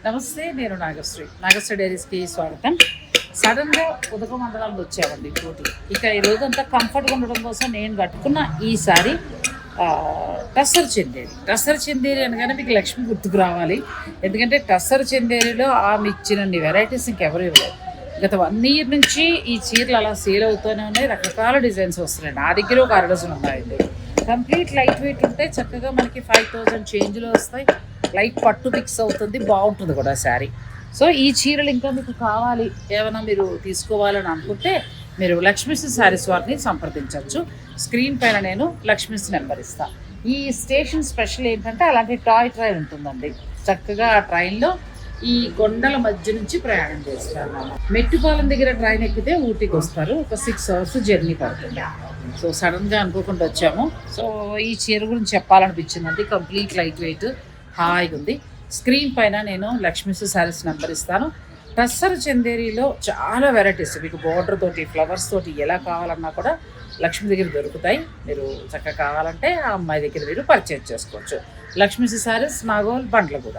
నమస్తే, నేను నాగశ్రీ డైరీస్కి స్వాగతం. సడన్గా ఉదక మండలానికి వచ్చామండి పోటీ. ఇక ఈ రోజంతా కంఫర్ట్గా ఉండడం కోసం నేను కట్టుకున్న ఈ సారీ టస్సర్ చందేరి అనగానే మీకు లక్ష్మి గుర్తుకు రావాలి. ఎందుకంటే టస్సర్ చందేరిలో ఆమె ఇచ్చినన్ని వెరైటీస్ ఇంకెవరు ఇవ్వలేదు. గత 1 year నుంచి ఈ చీరలు అలా సేల్ అవుతూనే ఉన్నాయి. రకరకాల డిజైన్స్ వస్తున్నాయి. నా దగ్గర ఒక 6 డజన్ ఉన్నాయండి. కంప్లీట్ లైట్ వెయిట్ ఉంటే చక్కగా మనకి 5000 చేంజ్లో వస్తాయి. లైట్ పట్టు మిక్స్ అవుతుంది, బాగుంటుంది కూడా శారీ. సో ఈ చీరలు ఇంకా మీకు కావాలి, ఏమైనా మీరు తీసుకోవాలని అనుకుంటే మీరు లక్ష్మీస్ శారీస్ వారిని సంప్రదించవచ్చు. స్క్రీన్ పైన నేను లక్ష్మీస్ నెంబర్ ఇస్తాను. ఈ స్టేషన్ స్పెషల్ ఏంటంటే అలాంటి టాయ్ ట్రైన్ ఉంటుందండి. చక్కగా ఆ ట్రైన్లో ఈ కొండల మధ్య నుంచి ప్రయాణం చేస్తాను. మెట్టుపాలెం దగ్గర ట్రైన్ ఎక్కితే ఊటీకి వస్తారు. ఒక 6 hours జర్నీ పడుతుంది. సో సడన్గా అనుకోకుండా వచ్చాము. సో ఈ చీర గురించి చెప్పాలనిపించిందండి. కంప్లీట్ లైట్ వెయిట్, హాయిగా ఉంది. స్క్రీన్ పైన నేను లక్ష్మీస్ శారీస్ నెంబర్ ఇస్తాను. టస్సర్ చందేరిలో చాలా వెరైటీస్ మీకు బోర్డర్ తోటి, ఫ్లవర్స్ తోటి ఎలా కావాలన్నా కూడా లక్ష్మి దగ్గర దొరుకుతాయి. మీరు చక్కగా కావాలంటే ఆ అమ్మాయి దగ్గర మీరు పర్చేజ్ చేసుకోవచ్చు. లక్ష్మీస్ శారీస్, నాగోల్, బండ్లగూడ.